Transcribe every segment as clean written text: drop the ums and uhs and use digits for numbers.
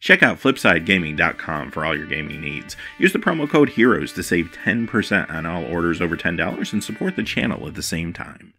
Check out FlipsideGaming.com for all your gaming needs. Use the promo code HEROES to save 10% on all orders over $10 and support the channel at the same time.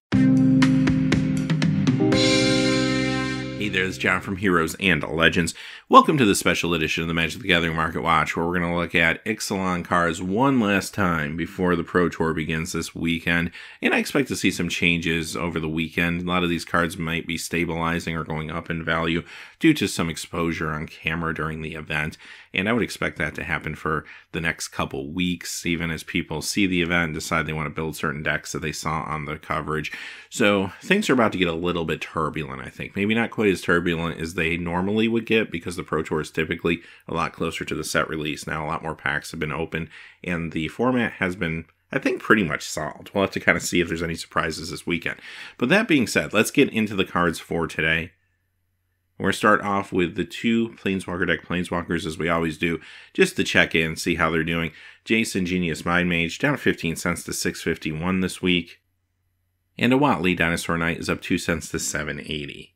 Hey there, it's John from Heroes and Legends. Welcome to the special edition of the Magic the Gathering Market Watch, where we're going to look at Ixalan cards one last time before the Pro Tour begins this weekend. And I expect to see some changes over the weekend. A lot of these cards might be stabilizing or going up in value due to some exposure on camera during the event. And I would expect that to happen for the next couple weeks, even as people see the event and decide they want to build certain decks that they saw on the coverage. So things are about to get a little bit turbulent, I think. Maybe not quite as turbulent as they normally would get, because the Pro Tour is typically a lot closer to the set release. Now a lot more packs have been open, and the format has been, I think, pretty much solved. We'll have to kind of see if there's any surprises this weekend. But that being said, let's get into the cards for today. We're going to start off with the two Planeswalker deck Planeswalkers, as we always do, just to check in, see how they're doing. Jason Genius Mind Mage down 15 cents to 651 this week. And a Watley Dinosaur Knight is up 2 cents to 780.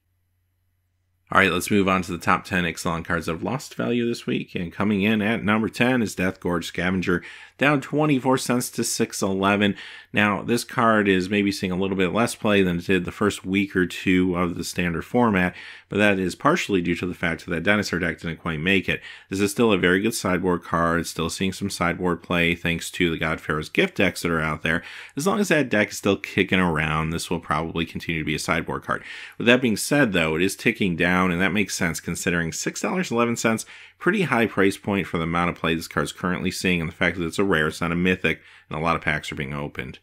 Alright, let's move on to the top 10 Ixalan cards that have lost value this week. And coming in at number 10 is Death Gorge Scavenger, down 24 cents to 611. Now, this card is maybe seeing a little bit less play than it did the first week or two of the standard format, but that is partially due to the fact that Dinosaur deck didn't quite make it. This is still a very good sideboard card, still seeing some sideboard play thanks to the God Pharaoh's Gift decks that are out there. As long as that deck is still kicking around, this will probably continue to be a sideboard card. With that being said, though, it is ticking down, and that makes sense considering $6.11, pretty high price point for the amount of play this card's currently seeing, and the fact that it's a rare, it's not a mythic, and a lot of packs are being opened.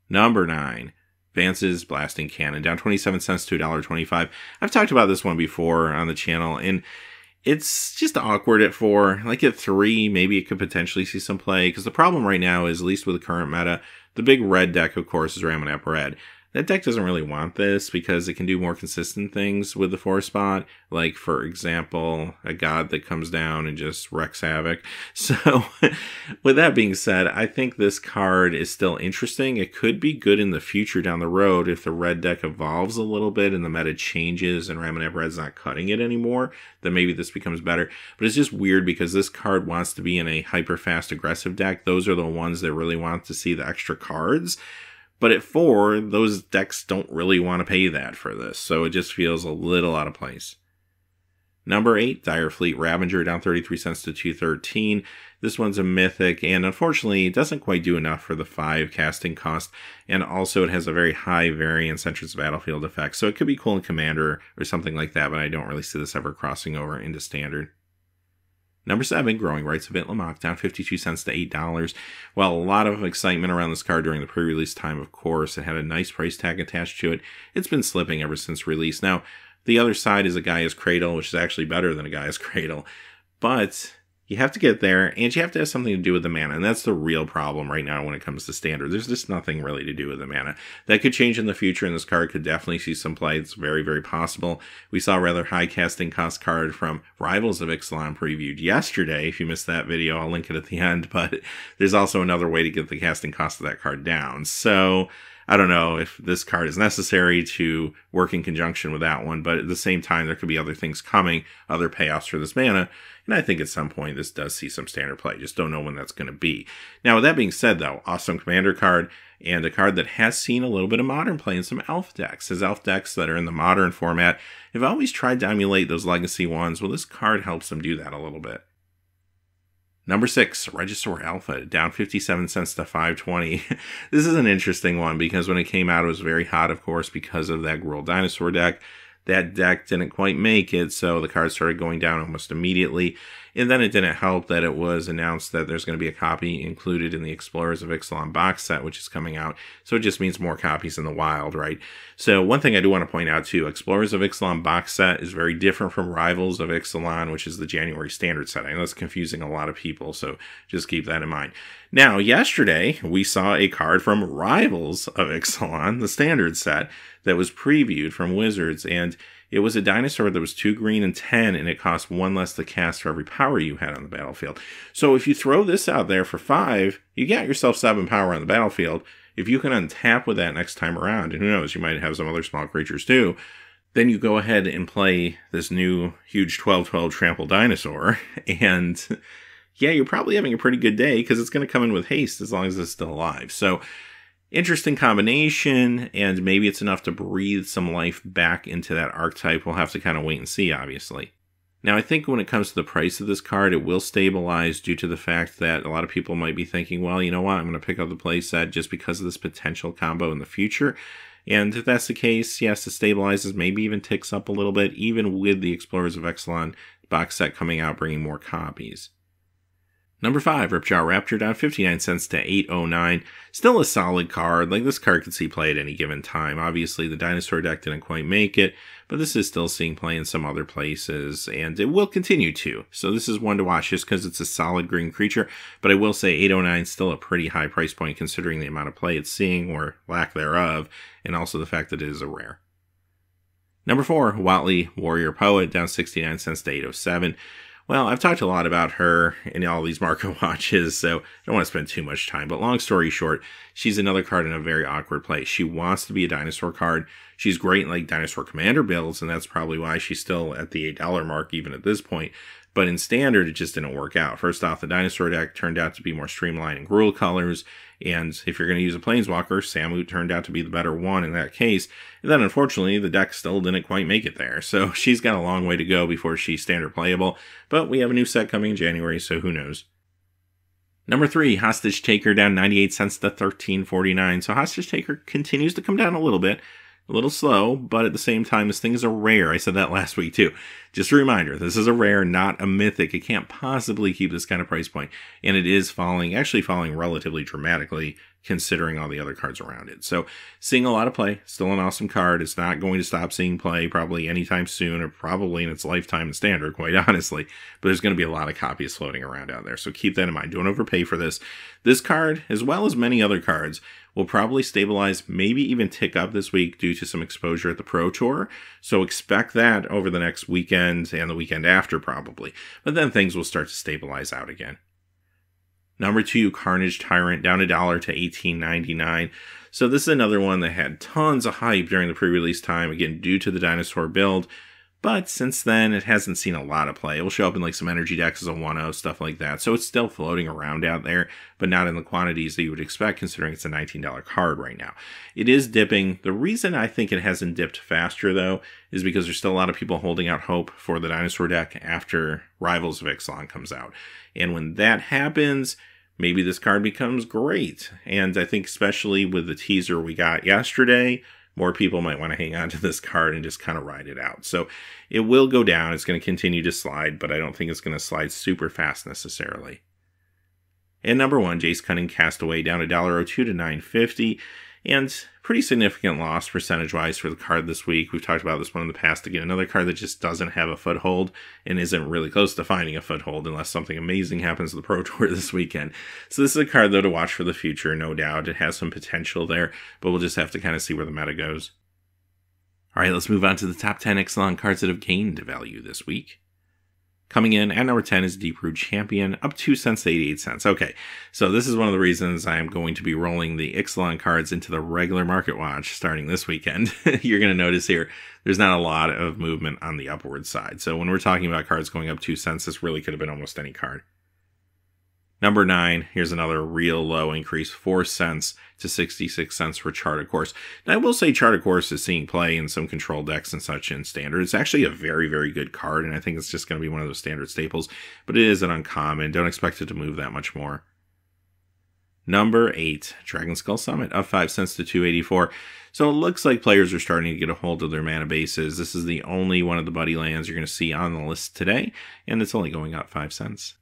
Number 9, Vance's Blasting Cannon, down 27 cents to $1.25. I've talked about this one before on the channel, and it's just awkward at 4. Like at 3, maybe it could potentially see some play, because the problem right now is, at least with the current meta, the big red deck, of course, is Ramonap Red. That deck doesn't really want this because it can do more consistent things with the 4 spot. Like, for example, a god that comes down and just wreaks havoc. So, with that being said, I think this card is still interesting. It could be good in the future down the road if the red deck evolves a little bit and the meta changes and Ramonap Red's not cutting it anymore. Then maybe this becomes better. But it's just weird because this card wants to be in a hyper-fast aggressive deck. Those are the ones that really want to see the extra cards. But at 4, those decks don't really want to pay that for this, so it just feels a little out of place. Number 8, Dire Fleet Ravager, down 33 cents to 213. This one's a mythic, and unfortunately, it doesn't quite do enough for the 5 casting cost, and also it has a very high variance entrance battlefield effect, so it could be cool in Commander or something like that, but I don't really see this ever crossing over into Standard. Number 7, Growing Rights of Itlamok, down 52 cents to $8. Well, a lot of excitement around this card during the pre-release time, of course. It had a nice price tag attached to it. It's been slipping ever since release. Now, the other side is a Gaia's Cradle, which is actually better than a Gaia's Cradle. But you have to get there, and you have to have something to do with the mana, and that's the real problem right now when it comes to Standard. There's just nothing really to do with the mana. That could change in the future, and this card could definitely see some play. It's very, very possible. We saw a rather high casting cost card from Rivals of Ixalan previewed yesterday. If you missed that video, I'll link it at the end, but there's also another way to get the casting cost of that card down. So I don't know if this card is necessary to work in conjunction with that one, but at the same time, there could be other things coming, other payoffs for this mana, and I think at some point this does see some Standard play. Just don't know when that's going to be. Now, with that being said, though, awesome Commander card, and a card that has seen a little bit of Modern play in some Elf decks. As Elf decks that are in the Modern format have always tried to emulate those Legacy ones. Well, this card helps them do that a little bit. Number 6, Regisaur Alpha, down 57 cents to 520. This is an interesting one because when it came out, it was very hot, of course, because of that Gruul Dinosaur deck. That deck didn't quite make it, so the card started going down almost immediately. And then it didn't help that it was announced that there's going to be a copy included in the Explorers of Ixalan box set, which is coming out. So it just means more copies in the wild, right? So one thing I do want to point out too, Explorers of Ixalan box set is very different from Rivals of Ixalan, which is the January standard set. I know it's confusing a lot of people, so just keep that in mind. Now, yesterday, we saw a card from Rivals of Ixalan, the standard set, that was previewed from Wizards, and it was a dinosaur that was 2 green and 10, and it cost 1 less to cast for every power you had on the battlefield. So if you throw this out there for 5, you got yourself 7 power on the battlefield. If you can untap with that next time around, and who knows, you might have some other small creatures too, Then you go ahead and play this new huge 12/12 trample dinosaur, and yeah, you're probably having a pretty good day because it's going to come in with haste as long as it's still alive. So interesting combination, and maybe it's enough to breathe some life back into that archetype. We'll have to kind of wait and see, obviously. Now, I think when it comes to the price of this card, it will stabilize due to the fact that a lot of people might be thinking, well, you know what, I'm going to pick up the playset just because of this potential combo in the future. And if that's the case, yes, it stabilizes, maybe even ticks up a little bit, even with the Explorers of Ixalan box set coming out, bringing more copies. Number 5, Ripjaw Raptor, down 59 cents to 809. Still a solid card. Like, this card could see play at any given time. Obviously, the dinosaur deck didn't quite make it, but this is still seeing play in some other places, and it will continue to. So this is one to watch just because it's a solid green creature, but I will say 809 is still a pretty high price point considering the amount of play it's seeing, or lack thereof, and also the fact that it is a rare. Number 4, Watley Warrior Poet, down 69 cents to 807. Well, I've talked a lot about her in all these market watches, so I don't want to spend too much time. But long story short, she's another card in a very awkward place. She wants to be a dinosaur card. She's great in like dinosaur commander builds, and that's probably why she's still at the $8 mark even at this point. But in standard, it just didn't work out. First off, the dinosaur deck turned out to be more streamlined and Gruul colors. And if you're going to use a Planeswalker, Samut turned out to be the better one in that case. And then unfortunately, the deck still didn't quite make it there. So she's got a long way to go before she's standard playable. But we have a new set coming in January, so who knows. Number 3, Hostage Taker, down 98 cents to $13.49. So Hostage Taker continues to come down a little bit. A little slow, but at the same time, this thing is a rare. I said that last week too. Just a reminder, this is a rare, not a mythic. It can't possibly keep this kind of price point. And it is falling, actually falling relatively dramatically, considering all the other cards around it. So seeing a lot of play, still an awesome card. It's not going to stop seeing play probably anytime soon, or probably in its lifetime in standard, quite honestly. But there's going to be a lot of copies floating around out there. So keep that in mind. Don't overpay for this. This card, as well as many other cards, will probably stabilize, maybe even tick up this week due to some exposure at the Pro Tour. So expect that over the next weekend and the weekend after probably. But then things will start to stabilize out again. Number 2, Carnage Tyrant, down $1 to $18.99. So this is another one that had tons of hype during the pre-release time, again, due to the dinosaur build. But since then, it hasn't seen a lot of play. It will show up in like some energy decks as a 1/0, stuff like that. So it's still floating around out there, but not in the quantities that you would expect considering it's a $19 card right now. It is dipping. The reason I think it hasn't dipped faster, though, is because there's still a lot of people holding out hope for the dinosaur deck after Rivals of Ixalan comes out. And when that happens, maybe this card becomes great. And I think especially with the teaser we got yesterday, more people might want to hang on to this card and just kind of ride it out. So it will go down. It's going to continue to slide, but I don't think it's going to slide super fast necessarily. And number 1, Jace Cunning Castaway, down $1.02 to $9.50. And pretty significant loss percentage-wise for the card this week. We've talked about this one in the past. Again, another card that just doesn't have a foothold and isn't really close to finding a foothold unless something amazing happens to the Pro Tour this weekend. So this is a card, though, to watch for the future, no doubt. It has some potential there, but we'll just have to kind of see where the meta goes. All right, let's move on to the top 10 Ixalan cards that have gained value this week. Coming in at number 10 is Deep Root Champion, up 2 cents to 88 cents. Okay, so this is one of the reasons I'm going to be rolling the Ixalan cards into the regular market watch starting this weekend. You're going to notice here, there's not a lot of movement on the upward side. So when we're talking about cards going up 2 cents, this really could have been almost any card. Number 9, here's another real low increase, 4 cents to 66 cents for Charted Course. Now, I will say Charted Course is seeing play in some control decks and such in standard. It's actually a very, very good card, and I think it's just going to be one of those standard staples, but it is an uncommon. Don't expect it to move that much more. Number 8, Dragon Skull Summit, up 5 cents to 284. So it looks like players are starting to get a hold of their mana bases. This is the only one of the buddy lands you're going to see on the list today, and it's only going up 5 cents.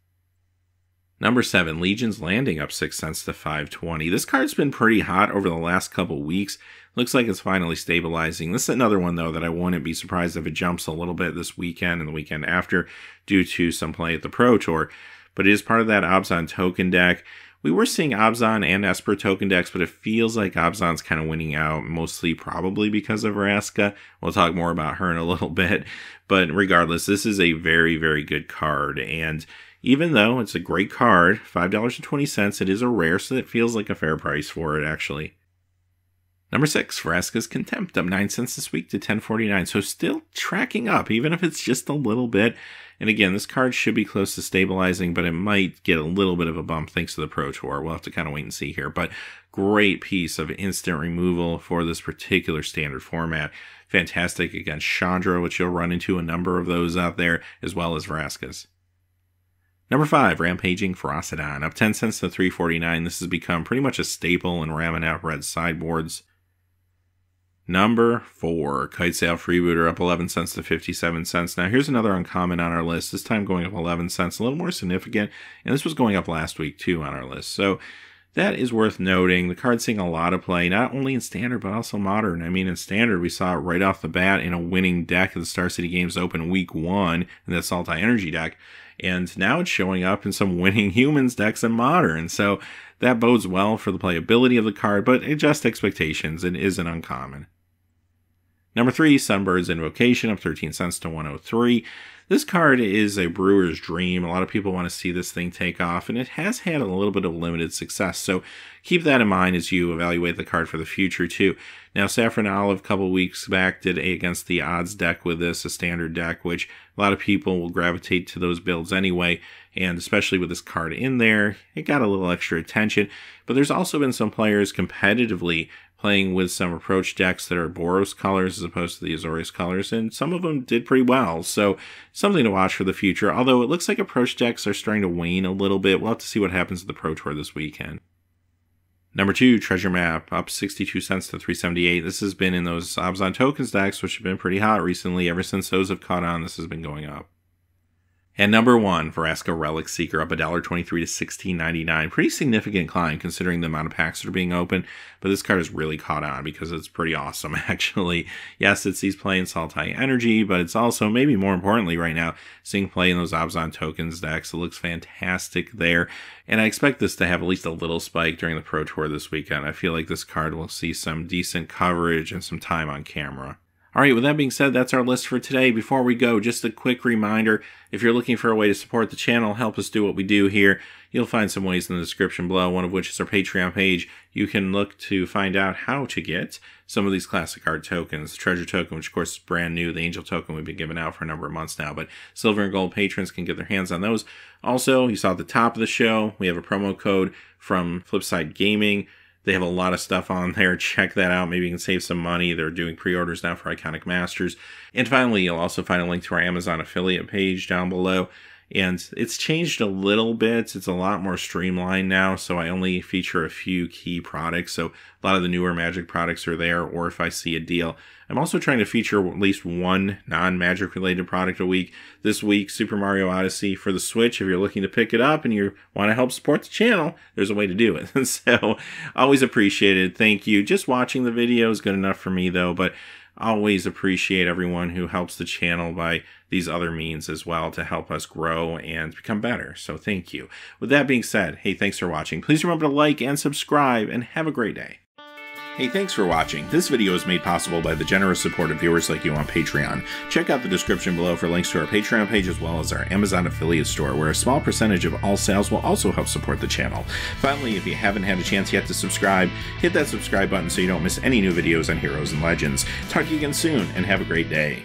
Number 7, Legion's Landing, up 6 cents to 520. This card's been pretty hot over the last couple weeks. Looks like it's finally stabilizing. This is another one, though, that I wouldn't be surprised if it jumps a little bit this weekend and the weekend after due to some play at the Pro Tour. But it is part of that Abzan token deck. We were seeing Abzan and Esper token decks, but it feels like Abzan's kind of winning out, mostly probably because of Vraska. We'll talk more about her in a little bit. But regardless, this is a very, very good card. And even though it's a great card, $5.20, it is a rare, so it feels like a fair price for it, actually. Number 6, Vraska's Contempt, up 9 cents this week to 10.49. So still tracking up, even if it's just a little bit. And again, this card should be close to stabilizing, but it might get a little bit of a bump thanks to the Pro Tour. We'll have to kind of wait and see here. But great piece of instant removal for this particular standard format. Fantastic against Chandra, which you'll run into a number of those out there, as well as Vraska's. Number 5, Rampaging Ferocidon, up 10 cents to 3.49. This has become pretty much a staple in ramming out red sideboards. Number 4, Kitesail Freebooter, up 11 cents to 57 cents. Now here's another uncommon on our list, this time going up 11 cents, a little more significant, and this was going up last week too on our list. So that is worth noting. The card's seeing a lot of play, not only in Standard, but also Modern. I mean, in Standard, we saw it right off the bat in a winning deck of the Star City Games Open Week 1 in the Sultai Energy deck, and now it's showing up in some winning Humans decks in Modern. So that bodes well for the playability of the card, but adjust expectations. It isn't uncommon. Number 3, Sunbird's Invocation, up 13 cents to 103. This card is a brewer's dream. A lot of people want to see this thing take off, and it has had a little bit of limited success. So keep that in mind as you evaluate the card for the future, too. Now, Saffron Olive, a couple weeks back, did against the odds deck with this, a standard deck, which a lot of people will gravitate to those builds anyway. And especially with this card in there, it got a little extra attention. But there's also been some players competitively playing with some approach decks that are Boros colors as opposed to the Azorius colors, and some of them did pretty well, so something to watch for the future, although it looks like approach decks are starting to wane a little bit. We'll have to see what happens at the Pro Tour this weekend. Number 2, Treasure Map, up 62 cents to 3.78. This has been in those Abzan Tokens decks, which have been pretty hot recently. Ever since those have caught on, this has been going up. And number 1, Vraska Relic Seeker, up $1.23 to $16.99. Pretty significant climb considering the amount of packs that are being opened, but this card has really caught on because it's pretty awesome, actually. Yes, it sees play in Sultai Energy, but it's also, maybe more importantly right now, seeing play in those Abzan Tokens decks. It looks fantastic there, and I expect this to have at least a little spike during the Pro Tour this weekend. I feel like this card will see some decent coverage and some time on camera. All right, with that being said, that's our list for today. Before we go, just a quick reminder, if you're looking for a way to support the channel, help us do what we do here, you'll find some ways in the description below, one of which is our Patreon page. You can look to find out how to get some of these classic art tokens. The Treasure Token, which of course is brand new, the Angel Token we've been giving out for a number of months now, but Silver and Gold patrons can get their hands on those. Also, you saw at the top of the show, we have a promo code from Flipside Gaming. They have a lot of stuff on there. Check that out. Maybe you can save some money. They're doing pre-orders now for Iconic Masters. And finally, you'll also find a link to our Amazon affiliate page down below. And it's changed a little bit. It's a lot more streamlined now, so I only feature a few key products. So a lot of the newer Magic products are there, or if I see a deal. I'm also trying to feature at least one non-Magic related product a week. This week, Super Mario Odyssey for the Switch. If you're looking to pick it up and you want to help support the channel, there's a way to do it. So always appreciated. Thank you. Just watching the video is good enough for me though, but always appreciate everyone who helps the channel by these other means as well to help us grow and become better. So thank you. With that being said, hey, thanks for watching. Please remember to like and subscribe, and have a great day. Hey, thanks for watching. This video is made possible by the generous support of viewers like you on Patreon. Check out the description below for links to our Patreon page as well as our Amazon affiliate store, where a small percentage of all sales will also help support the channel. Finally, if you haven't had a chance yet to subscribe, hit that subscribe button so you don't miss any new videos on Heroes and Legends. Talk to you again soon, and have a great day.